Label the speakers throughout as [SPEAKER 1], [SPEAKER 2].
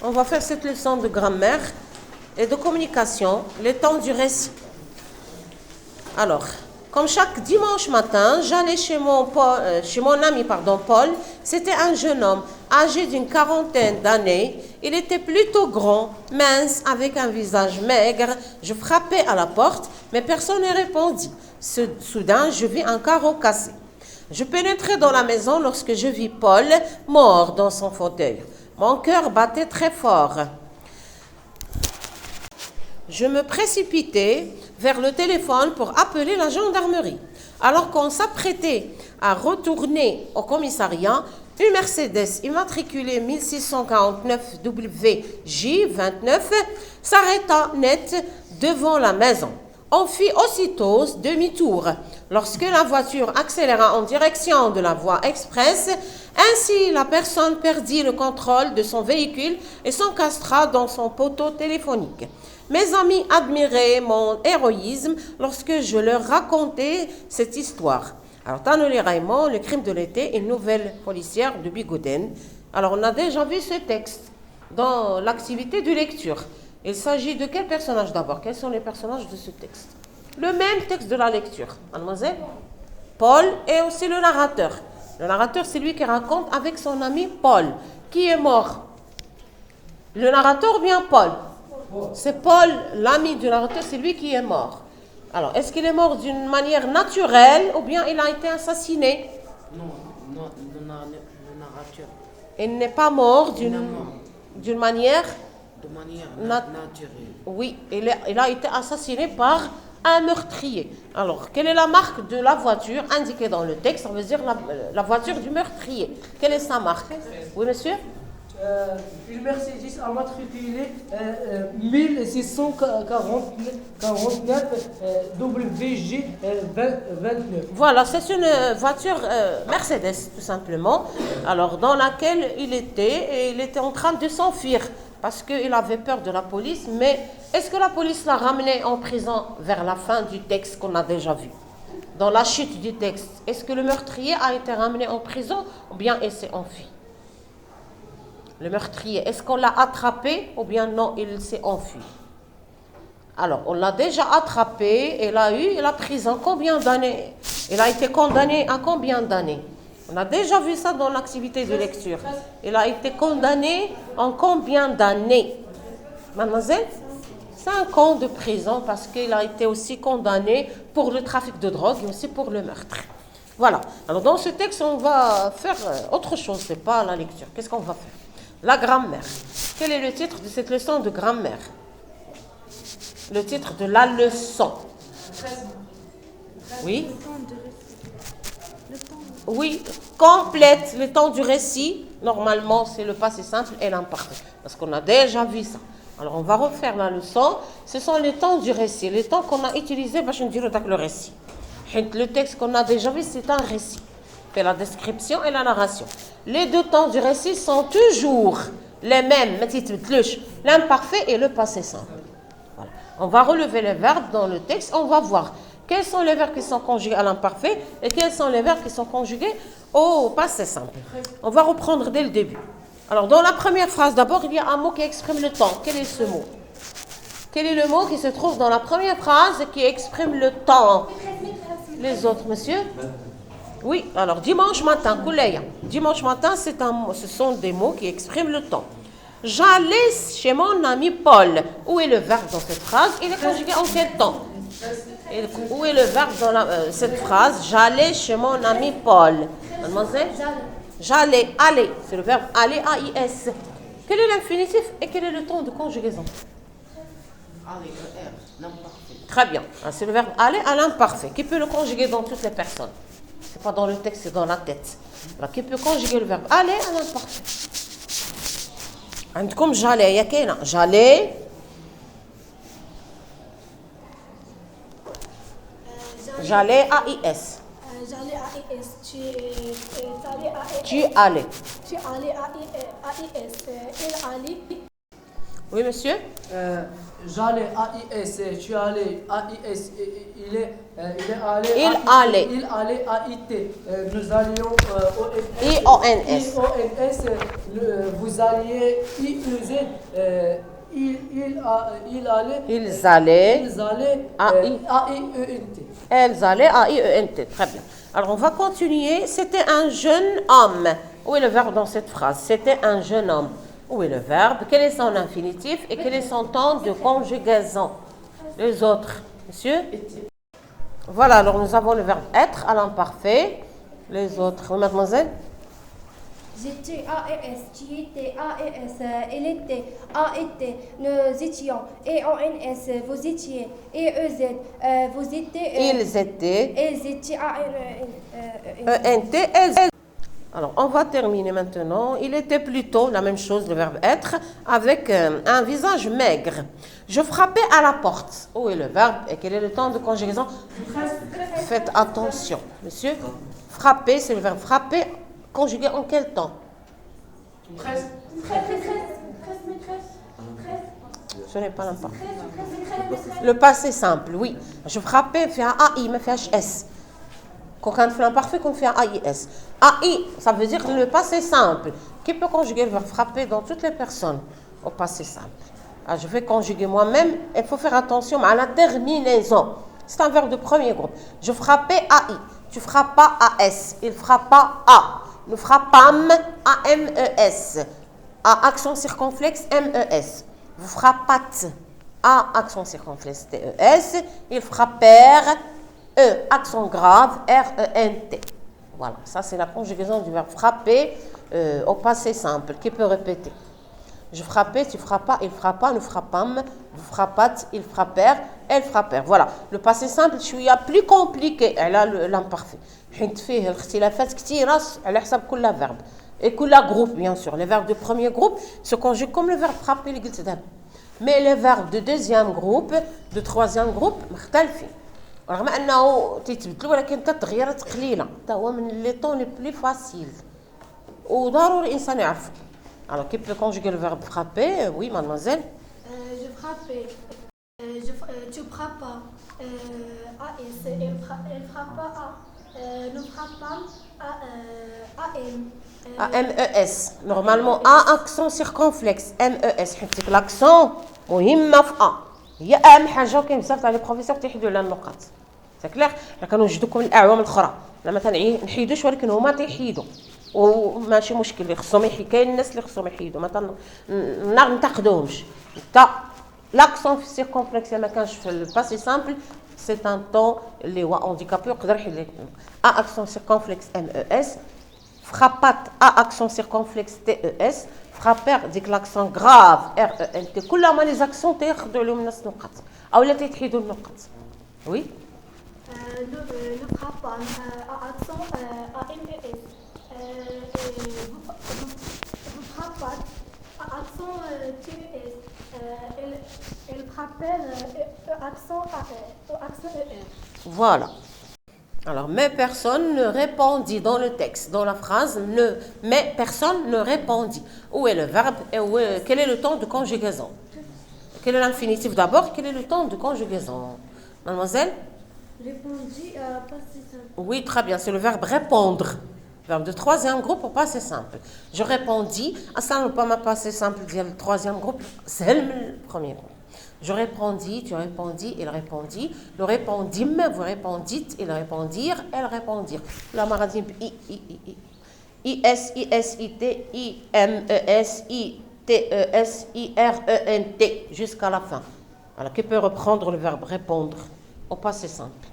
[SPEAKER 1] On va faire cette leçon de grammaire et de communication, le temps du récit. Alors, comme chaque dimanche matin, j'allais chez mon ami Paul. C'était un jeune homme âgé d'une quarantaine d'années. Il était plutôt grand, mince, avec un visage maigre. Je frappais à la porte, mais personne ne répondit. Soudain, je vis un carreau cassé. Je pénétrai dans la maison lorsque je vis Paul mort dans son fauteuil. Mon cœur battait très fort. Je me précipitai vers le téléphone pour appeler la gendarmerie. Alors qu'on s'apprêtait à retourner au commissariat, une Mercedes immatriculée 1649 WJ29 s'arrêta net devant la maison. On fit aussitôt demi-tour lorsque la voiture accéléra en direction de la voie express. Ainsi, la personne perdit le contrôle de son véhicule et s'encastra dans son poteau téléphonique. Mes amis admiraient mon héroïsme lorsque je leur racontais cette histoire. Alors, Tanoli Raymond, Le crime de l'été, une nouvelle policière de Bigouden. Alors, on a déjà vu ce texte dans l'activité de lecture. Il s'agit de quel personnage d'abord? Quels sont les personnages de ce texte? Le même texte de la lecture, mademoiselle. Paul et aussi le narrateur. Le narrateur, c'est lui qui raconte avec son ami Paul. Qui est mort? Le narrateur ou bien Paul? C'est Paul, l'ami du narrateur, c'est lui qui est mort. Alors, est-ce qu'il est mort d'une manière naturelle ou bien il a été assassiné?
[SPEAKER 2] Non, le narrateur.
[SPEAKER 1] Il n'est pas mort d'une manière...
[SPEAKER 2] De manière naturelle.
[SPEAKER 1] Oui, il a été assassiné par un meurtrier. Alors, quelle est la marque de la voiture indiquée dans le texte? Ça veut dire la voiture du meurtrier. Quelle est sa marque? Oui, monsieur?
[SPEAKER 3] Une Mercedes immatriculée 1649 WJ29.
[SPEAKER 1] Voilà, c'est une voiture Mercedes, tout simplement. Alors, dans laquelle il était en train de s'enfuir parce qu'il avait peur de la police. Mais est-ce que la police l'a ramené en prison vers la fin du texte qu'on a déjà vu? Dans la chute du texte, est-ce que le meurtrier a été ramené en prison ou bien il s'est enfui? Le meurtrier, est-ce qu'on l'a attrapé ou bien non, il s'est enfui? Alors, on l'a déjà attrapé, il a eu la prison combien d'années? Il a été condamné à combien d'années? On a déjà vu ça dans l'activité de lecture. Il a été condamné en combien d'années? Mademoiselle? 5 ans de prison parce qu'il a été aussi condamné pour le trafic de drogue et aussi pour le meurtre. Voilà. Alors, dans ce texte, on va faire autre chose, c'est pas la lecture. Qu'est-ce qu'on va faire? La grammaire. Quel est le titre de cette leçon de grammaire? Le titre de la leçon. Oui. Oui, complète le temps du récit. Normalement, c'est le passé simple et l'imparfait. Parce qu'on a déjà vu ça. Alors, on va refaire la leçon. Ce sont les temps du récit. Les temps qu'on a utilisés pour dire le récit. Le texte qu'on a déjà vu, c'est un récit. C'est la description et la narration. Les deux temps du récit sont toujours les mêmes. L'imparfait et le passé simple. Voilà. On va relever les verbes dans le texte. On va voir quels sont les verbes qui sont conjugués à l'imparfait et quels sont les verbes qui sont conjugués au passé simple. On va reprendre dès le début. Alors, dans la première phrase, d'abord, il y a un mot qui exprime le temps. Quel est ce mot? Quel est le mot qui se trouve dans la première phrase qui exprime le temps? Les autres, monsieur? Oui, alors dimanche matin, Kouleya. Dimanche matin, ce sont des mots qui expriment le temps. J'allais chez mon ami Paul. Où est le verbe dans cette phrase? Il est conjugué en quel temps? Où est le verbe dans cette phrase? J'allais chez mon ami Paul. Mademoiselle? J'allais, aller. C'est le verbe aller, A-I-S. Quel est l'infinitif et quel est le temps de conjugaison?
[SPEAKER 2] Aller, R, l'imparfait.
[SPEAKER 1] Très bien. C'est le verbe aller à l'imparfait. Qui peut le conjuguer dans toutes les personnes? C'est pas dans le texte, c'est dans la tête. Alors, qui peut conjuguer le verbe aller à l'imparfait? Comme j'allais, il y a qu'un. J'allais. J'allais, A-I-S.
[SPEAKER 4] J'allais à IS.
[SPEAKER 1] Tu allais.
[SPEAKER 4] Tu allais à IS. Il allait.
[SPEAKER 1] Oui, monsieur?
[SPEAKER 3] J'allais AIS, tu allais AIS, il est allé
[SPEAKER 1] Il
[SPEAKER 3] AIT,
[SPEAKER 1] allait.
[SPEAKER 3] il allait AIT, nous allions
[SPEAKER 1] IONS.
[SPEAKER 3] IONS, vous alliez IEZ, il allait,
[SPEAKER 1] Ils allaient.
[SPEAKER 3] ils allaient AIENT.
[SPEAKER 1] Elles allaient à IENT. Très bien. Alors, on va continuer. C'était un jeune homme. Où est le verbe dans cette phrase? C'était un jeune homme. Où est le verbe? Quel est son infinitif et quel est son temps de conjugaison? Les autres, monsieur? Voilà, alors nous avons le verbe être à l'imparfait. Les autres, oui, mademoiselle?
[SPEAKER 4] J'étais AES, tu étais AES, il était AET, nous étions EONS, vous étiez EEZ, vous étiez
[SPEAKER 1] Ils étaient.
[SPEAKER 4] ils étaient
[SPEAKER 1] ENT, elles. Alors, on va terminer maintenant. Il était plutôt la même chose, le verbe être, avec un visage maigre. Je frappais à la porte. Où est le verbe et quel est le temps de conjugaison? Faites attention, monsieur. Frapper, c'est le verbe frapper, conjugué en quel temps? Ce n'est pas l'important. Le passé simple, oui. Je frappais, fait un AI, me fait HS. Quand on fait l'imparfait, qu'on fait un AIS. AI, ça veut dire le passé simple. Qui peut conjuguer le verbe frapper dans toutes les personnes au passé simple? Alors, je vais conjuguer moi-même. Il faut faire attention à la terminaison. C'est un verbe de premier groupe. Je frappais AI. Tu frappas AS. Il frappa A. Nous frappâmes AMES. A accent circonflexe MES. Vous frappâtes A accent circonflexe TES. Ils frappèrent E, accent grave, R-E-N-T. Voilà, ça c'est la conjugaison du verbe frapper au passé simple, qui peut répéter. Je frappais, tu frappas, il frappa, nous frappâmes, vous frappâtes, ils frappèrent, elles frappèrent. Voilà, le passé simple, شوية plus compliqué, elle a l'imparfait. حيت فيه الاختلافات كثيرة على حسب كل verbe. Et كل groupe, bien sûr. Les verbes de premier groupe se conjuguent comme le verbe frapper اللي قلت دابا. Mais les verbes de deuxième groupe, de troisième groupe, مختلفين. رغم انه تيتبدلوا ولكن التغييرات قليله حتى هو من لي طون لي بلي فاسيل وضروري الانسان يعرف. Alors qui peut conjuguer le verbe frapper? Oui, mademoiselle.
[SPEAKER 4] Je frappais, tu frappas, AS, elle frappa A, nous frappâmes AM.
[SPEAKER 1] A-M-E-S. Normalement A accent circonflexe M-E-S. حيت l'accent مهمه في A. هي اهم حاجه وكاين بزاف تاع لي بروفيسور تيحيدوا لنا النقط. سي كلير؟ كنوجدوكم الاعوام الاخرى لا ما تنحيدوش ولكن هما تيحيدوا وماشي مشكل اللي خصهم كاين الناس اللي خصهم يحيدوا ما ننتقدوهمش. حتى l'accent circonflexe ما كانش في الباسي سامبل سي ان طون اللي هو هانديكابي يقدر يحيد لك A accent circonflexe M-E-S. frappat A accent circonflexe T-E-S. frapper ديك l'accent grave R-E-N-T. كلما لي زاكسون تياخذوا لهم نفس النقط او لا تيحيدوا النقط. وي
[SPEAKER 4] Nous frappâmes accent AMES. Vous frappâtes accent TES. Elle frappait accent ER.
[SPEAKER 1] Voilà. Alors, mais personne ne répondit dans le texte, dans la phrase, mais personne ne répondit. Où est le verbe et quel est le temps de conjugaison? Quel est l'infinitif d'abord? Quel est le temps de conjugaison? Mademoiselle?
[SPEAKER 4] Répondit passé simple.
[SPEAKER 1] Oui, très bien, c'est le verbe répondre. Verbe de troisième groupe au passé simple. Je répondis, ça n'est pas ma passé simple, le troisième groupe, c'est le premier groupe. Je répondis, tu répondis, il répondit. Nous répondîmes, vous répondîtes, ils répondirent, elles répondirent. La maradie I-S, I-S-I-T, I-M-E-S, I-T-E-S, I-R-E-N-T, jusqu'à la fin. Alors, qui peut reprendre le verbe répondre au passé simple?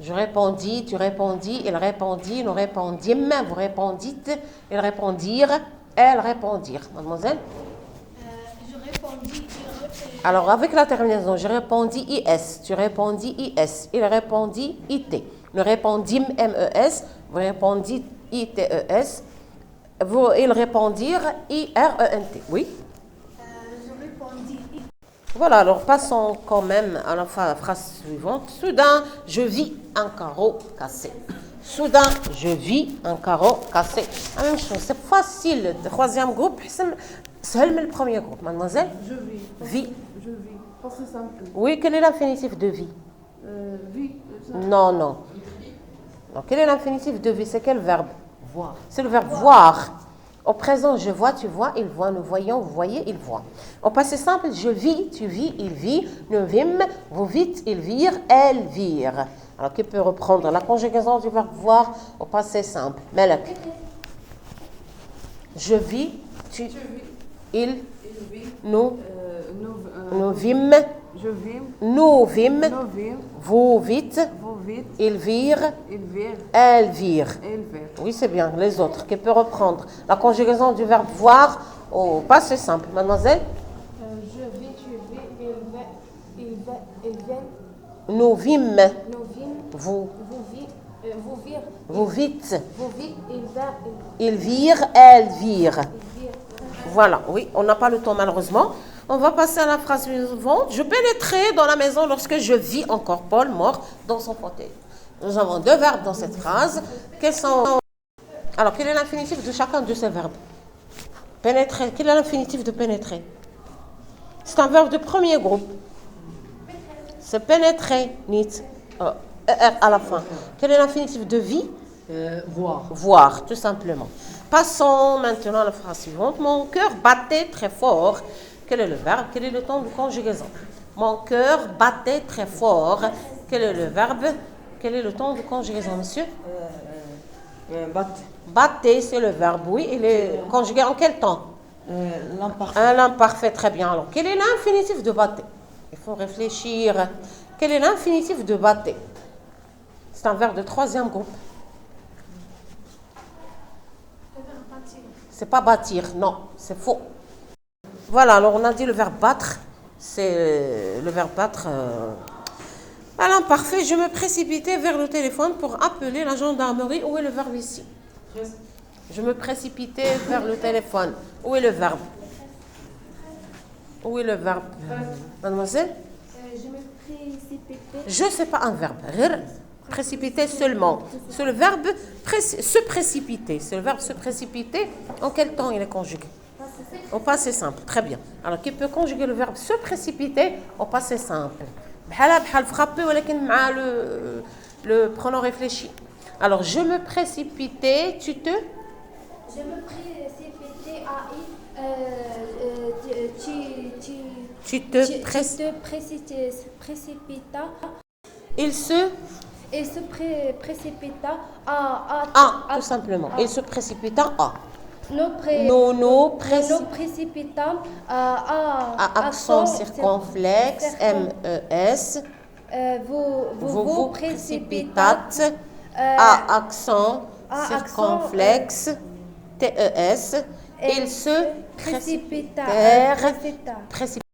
[SPEAKER 1] Je répondis, tu répondis, il répondit, nous répondîmes, vous répondîtes, ils répondirent, elles répondirent. Mademoiselle?
[SPEAKER 4] Je répondis.
[SPEAKER 1] Alors, avec la terminaison, je répondis IS, tu répondis IS, il répondit IT. Nous répondîmes MES, vous répondîtes ITES, ils répondirent IRENT. Oui?
[SPEAKER 4] Je répondis.
[SPEAKER 1] Voilà, alors passons quand même à la phrase suivante. Soudain, je vis un carreau cassé. Soudain, je vis un carreau cassé. La même chose, c'est facile. Le troisième groupe, c'est le premier groupe. Mademoiselle?
[SPEAKER 3] Je vis.
[SPEAKER 1] Vie.
[SPEAKER 3] Je vis. Parce que c'est simple.
[SPEAKER 1] Oui, quel est l'infinitif de vie?
[SPEAKER 3] Vie.
[SPEAKER 1] Non, non. Non, quel est l'infinitif de vie? C'est quel verbe?
[SPEAKER 2] Voir.
[SPEAKER 1] C'est le verbe voir. Au présent, je vois, tu vois, il voit, nous voyons, vous voyez, il voit. Au passé simple, je vis, tu vis, il vit, nous vîmes, vous vîtes, ils virent, elles virent. Alors, qui peut reprendre la conjugaison du verbe voir au passé simple? Melek. Je vis, tu, il, nous, nous vîmes,
[SPEAKER 5] Je vis,
[SPEAKER 1] nous vîmes,
[SPEAKER 5] nous vivons,
[SPEAKER 1] vous vîtes,
[SPEAKER 5] vous vite,
[SPEAKER 1] ils virent,
[SPEAKER 5] ils virent,
[SPEAKER 1] elles virent.
[SPEAKER 5] ils virent.
[SPEAKER 1] Oui, c'est bien. Les autres, qui peut reprendre la conjugaison du verbe voir au passé simple. Mademoiselle?
[SPEAKER 6] Je vis, tu vis, ils viennent,
[SPEAKER 1] Nous vîmes,
[SPEAKER 6] nous vîmes,
[SPEAKER 1] vous,
[SPEAKER 6] vous virent,
[SPEAKER 1] vous vîtes,
[SPEAKER 6] vous vîtes,
[SPEAKER 1] ils virent, elles virent.
[SPEAKER 6] ils virent.
[SPEAKER 1] Voilà, oui, on n'a pas le temps malheureusement. On va passer à la phrase suivante. Je pénétrais dans la maison lorsque je vis encore Paul mort dans son fauteuil. Nous avons deux verbes dans cette phrase. Quels sont... Alors, quel est l'infinitif de chacun de ces verbes? Pénétrer. Quel est l'infinitif de pénétrer? C'est un verbe de premier groupe. C'est pénétrer, nit, à la fin. Quel est l'infinitif de vie?
[SPEAKER 3] Voir.
[SPEAKER 1] Voir, tout simplement. Passons maintenant à la phrase suivante. Mon cœur battait très fort. Quel est le verbe? Quel est le temps de conjugaison? Mon cœur battait très fort. Quel est le verbe? Quel est le temps de conjugaison, monsieur? Battait, c'est le verbe, oui. Il est conjugué en quel temps?
[SPEAKER 3] L'imparfait.
[SPEAKER 1] Un imparfait, très bien. Alors, quel est l'infinitif de battait? Il faut réfléchir. Quel est l'infinitif de battait? C'est un verbe de troisième groupe. C'est pas bâtir, non, c'est faux. Voilà, alors on a dit le verbe battre, c'est le verbe battre. À l'imparfait, je me précipitais vers le téléphone pour appeler la gendarmerie. Où est le verbe ici? Je me précipitais vers le téléphone. Où est le verbe? Où est le verbe? Mademoiselle?
[SPEAKER 4] Je me précipitais.
[SPEAKER 1] Je, c'est pas un verbe. Précipiter seulement. C'est le verbe se précipiter. C'est le verbe se précipiter. En quel temps il est conjugué? Au passé simple. Très bien. Alors, qui peut conjuguer le verbe se précipiter au passé simple? بحال frapper ولكن مع le pronom réfléchi. Alors, je me précipitais, tu te?
[SPEAKER 4] Je me précipitais à
[SPEAKER 1] Tu te
[SPEAKER 4] précipita.
[SPEAKER 1] Il se?
[SPEAKER 4] Il se précipita à.
[SPEAKER 1] Tout simplement. Il se précipita à.
[SPEAKER 4] Nous précipitons
[SPEAKER 1] à accent circonflexe, MES. Vous précipitate à accent circonflexe, TES. Il se précipitèrent.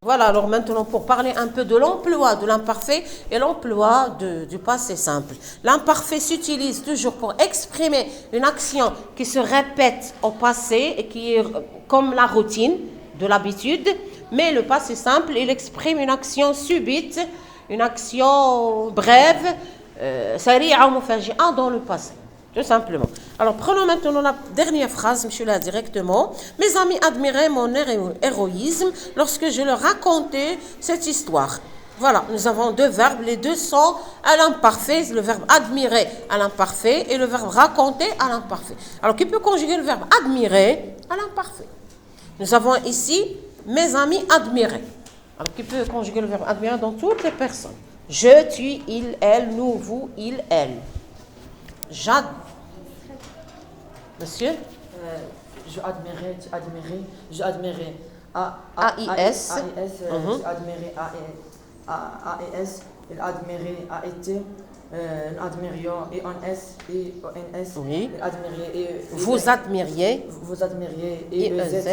[SPEAKER 1] Voilà, alors maintenant pour parler un peu de l'emploi de l'imparfait et l'emploi du passé simple. L'imparfait s'utilise toujours pour exprimer une action qui se répète au passé et qui est comme la routine de l'habitude, mais le passé simple, il exprime une action subite, une action brève, sari'a ou mufaji'a dans le passé. Tout simplement. Alors, prenons maintenant la dernière phrase, monsieur là, directement. Mes amis admiraient mon héroïsme lorsque je leur racontais cette histoire. Voilà, nous avons deux verbes. Les deux sont à l'imparfait. Le verbe admirer à l'imparfait et le verbe raconter à l'imparfait. Alors, qui peut conjuguer le verbe admirer à l'imparfait? Nous avons ici mes amis admiraient. Alors, qui peut conjuguer le verbe admirer dans toutes les personnes? Je, tu, il, elle, nous, vous, il, elle. Monsieur?
[SPEAKER 3] Je admirais, tu admirais, je admirais.
[SPEAKER 1] AIS.
[SPEAKER 3] Je admirais AES. Il admirait AET. Nous admirions ENS et ONS.
[SPEAKER 1] Oui.
[SPEAKER 3] Il admirait
[SPEAKER 1] Vous admiriez.
[SPEAKER 3] Vous admiriez
[SPEAKER 1] EEZ.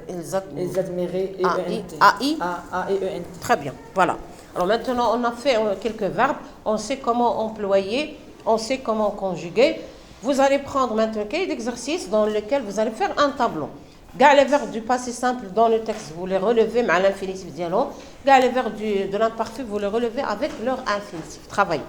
[SPEAKER 3] Ils admiraient
[SPEAKER 1] AI.
[SPEAKER 3] AENT.
[SPEAKER 1] Très bien, voilà. Alors maintenant, on a fait quelques verbes. On sait comment employer. On sait comment conjuguer. Vous allez prendre maintenant un cahier d'exercice dans lequel vous allez faire un tableau. Les verbes du passé simple dans le texte, vous les relevez à l'infinitif dialogue. Les verbes de l'imparfait, vous les relevez avec leur infinitif. Travaillez.